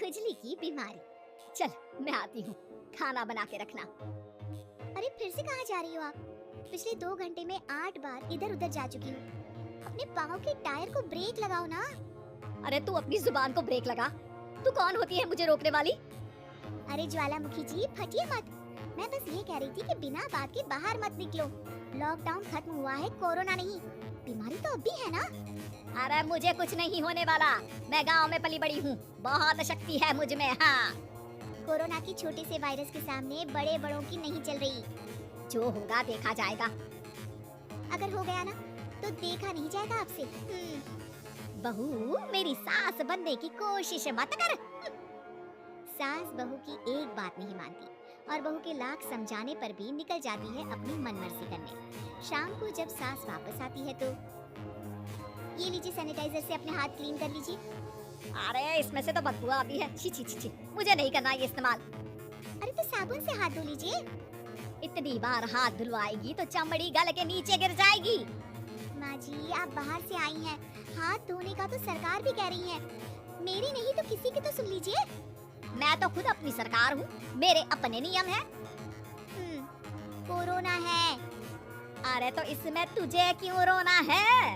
खुजली की बीमारी। चल मैं आती हूँ, खाना बना के रखना। अरे फिर से कहाँ जा रही हो आप? पिछले 2 घंटे में 8 बार इधर उधर जा चुकी हूँ। अपने पाँव के टायर को ब्रेक लगाओ ना। अरे तू अपनी जुबान को ब्रेक लगा। तू कौन होती है मुझे रोकने वाली? अरे ज्वालामुखी जी फटिए मत। मैं बस ये कह रही थी कि बिना बात के बाहर मत निकलो। लॉकडाउन खत्म हुआ है, कोरोना नहीं। बीमारी तो अब भी है ना। अरे मुझे कुछ नहीं होने वाला। मैं गांव में पली बड़ी हूँ, बहुत शक्ति है मुझ में। हाँ, कोरोना की छोटे से वायरस के सामने बड़े बड़ों की नहीं चल रही। जो होगा देखा जाएगा। अगर हो गया ना तो देखा नहीं जाएगा आपसे। बहू मेरी सास बनने की कोशिश मत कर। सास बहू की एक बात नहीं मानती और बहू के लाख समझाने पर भी निकल जाती है अपनी मनमर्जी करने। शाम को जब सास वापस आती है तो ये लीजिए सैनिटाइजर से अपने हाथ क्लीन कर लीजिए। अरे इसमें से तो बदबू आती है। छी छी छी छी, मुझे नहीं करना ये इस्तेमाल। अरे तो साबुन से हाथ धो लीजिए। इतनी बार हाथ धुलवाएगी तो चमड़ी गल के नीचे गिर जाएगी। माँ जी आप बाहर से आई हैं, हाथ धोने का तो सरकार भी कह रही है। मेरी नहीं तो किसी की तो सुन लीजिए। मैं तो खुद अपनी सरकार हूँ, मेरे अपने नियम हैं। कोरोना है। अरे तो इसमें तुझे क्यों रोना है?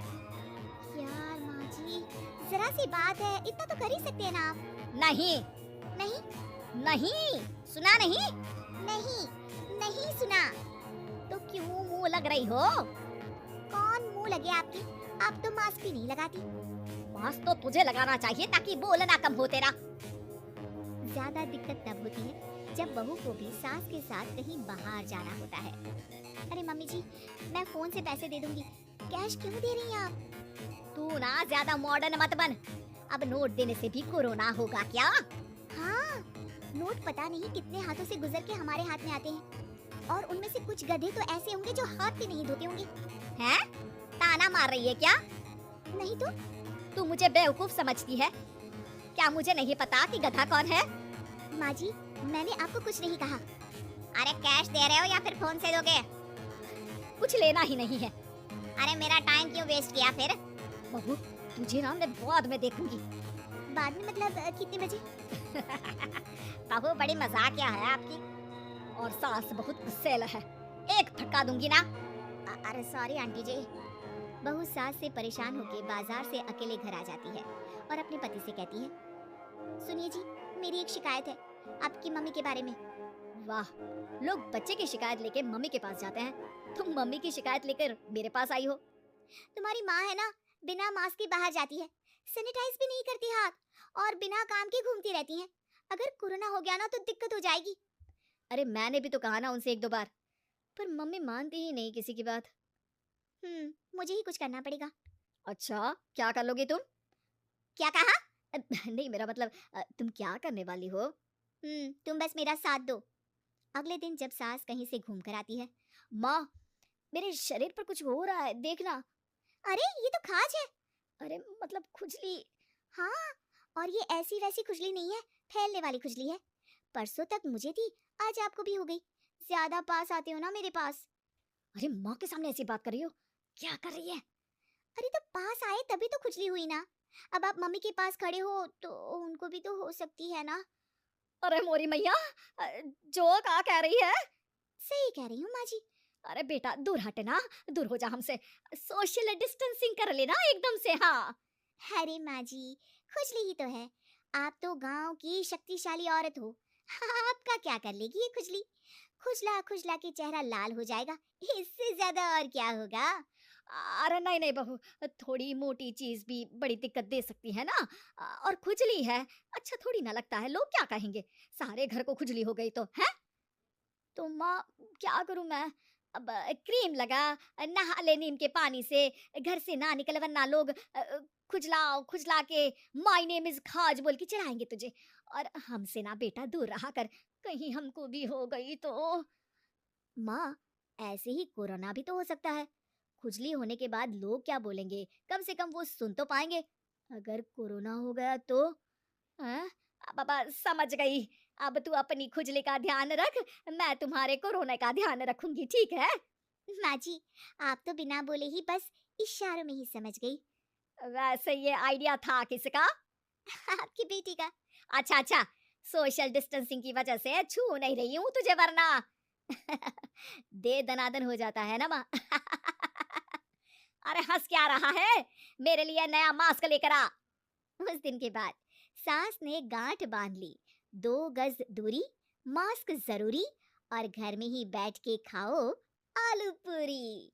यार माँ जी जरा सी बात है, इतना तो कर ही सकते हैं ना आप। नहीं नहीं नहीं, सुना नहीं? नहीं नहीं सुना। तो क्यों मुंह लग रही हो? कौन मुंह लगे आपकी? आप तो मास्क भी नहीं लगाती। मास्क तो तुझे लगाना चाहिए ताकि बोलना कम हो तेरा। ज्यादा दिक्कत तब होती है जब बहू को भी सास के साथ कहीं बाहर जाना होता है। अरे मम्मी जी मैं फोन से पैसे दे दूंगी, कैश क्यों दे रही हैं आप? तू ना ज्यादा मॉडर्न मत बन। अब नोट देने से भी कोरोना होगा क्या? हाँ, नोट पता नहीं कितने हाथों से गुजर के हमारे हाथ में आते हैं और उनमें से कुछ गधे तो ऐसे होंगे जो हाथ भी नहीं धोते होंगे। हैं? ताना मार रही है क्या? नहीं तो। तू मुझे बेवकूफ समझती है क्या? मुझे नहीं पता कि गधा कौन है। माँ जी मैंने आपको कुछ नहीं कहा। अरे कैश दे रहे हो या फिर फोन से दोगे? कुछ लेना ही नहीं है। अरे मेरा टाइम क्यों वेस्ट किया फिर? बहू तुझे ना मैं बाद में देखूंगी। बाद में मतलब कितने बजे? बहू बड़ी मजाकिया है आपकी। और सास बहुत गुस्सेल है, एक फटका दूंगी ना। अरे सॉरी आंटी जी। बहू सास से परेशान होकर बाजार से अकेले घर आ जाती है और अपने पति से कहती है, सुनिए जी मेरी एक शिकायत है आपकी मम्मी के बारे में। वाह, लोग बच्चे की शिकायत लेके मम्मी के पास जाते हैं, तुम मम्मी की शिकायत लेकर मेरे पास आई हो। तुम्हारी माँ है ना, बिना मास्क के बाहर जाती है, सैनिटाइज भी नहीं करती हाथ और बिना काम के घूमती रहती हैं। अगर कोरोना हो गया ना तो दिक्कत हो जाएगी। अरे मैंने भी तो कहा ना उनसे 1-2 बार, पर मम्मी मानती ही नहीं किसी की बात। मुझे ही कुछ करना पड़ेगा। अच्छा क्या कर लोगी तुम? क्या कहा? नहीं मेरा मतलब तुम क्या करने वाली हो? तुम बस मेरा साथ दो। अगले दिन जब सास कहीं से घूम कर आती है, माँ मेरे शरीर पर कुछ हो रहा है देखना। अरे ये तो खाज है। अरे मतलब खुजली। हाँ, और ये ऐसी वैसी खुजली नहीं है, फैलने वाली खुजली है। परसों तक मुझे थी, आज आपको भी हो गई। ज्यादा पास आते हो ना मेरे पास। अरे माँ के सामने ऐसी बात कर रही हो? क्या कर रही है? अरे तो पास आए तभी तो खुजली हुई ना। अब आप मम्मी के पास खड़े हो तो उनको भी तो हो सकती है ना। अरे मोरी मैया, जो का कह रही है? सही कह रही हूँ माँ जी। अरे बेटा दूर हटे ना, दूर हो जा हमसे। सोशल डिस्टेंसिंग कर लेना एकदम से। हाँ अरे माँ जी खुजली ही तो है, आप तो गांव की शक्तिशाली औरत हो। आपका क्या कर लेगी ये खुजली? खुजला खुजला के चेहरा लाल हो जाएगा, इससे ज्यादा और क्या होगा? अरे नहीं नहीं बहू, थोड़ी मोटी चीज भी बड़ी दिक्कत दे सकती है ना। और खुजली है, अच्छा थोड़ी ना लगता है, लोग क्या कहेंगे? सारे घर को खुजली हो गई तो है। तो माँ क्या करूं मैं? अब क्रीम लगा, नहा ले नीम के पानी से, घर से ना निकल वरना लोग खुजला खुजला के माय नेम इज खाज बोल के चढ़ाएंगे तुझे। और हमसे ना बेटा दूर रहा कर, कहीं हमको भी हो गई तो। माँ ऐसे ही कोरोना भी तो हो सकता है, खुजली होने के बाद लोग क्या बोलेंगे कम से कम वो सुन तो पाएंगे। अगर कोरोना हो गया तो? हाँ? बाबा समझ गई, अब तू अपनी खुजली का ध्यान रख, मैं तुम्हारे कोरोना का ध्यान रखूंगी, ठीक है? माँ जी आप तो बिना बोले ही बस इशारों में ही समझ गई। वैसे ये आइडिया था किसका? आपकी बेटी का। अच्छा अच्छा, सोशल डिस्टेंसिंग की वजह से छू नहीं रही हूँ तुझे वरना दे दनादन हो जाता है ना माँ। अरे हंस क्या रहा है, मेरे लिए नया मास्क लेकर आ। उस दिन के बाद सास ने गांठ बांध ली, 2 गज दूरी, मास्क जरूरी, और घर में ही बैठ के खाओ आलू पूरी।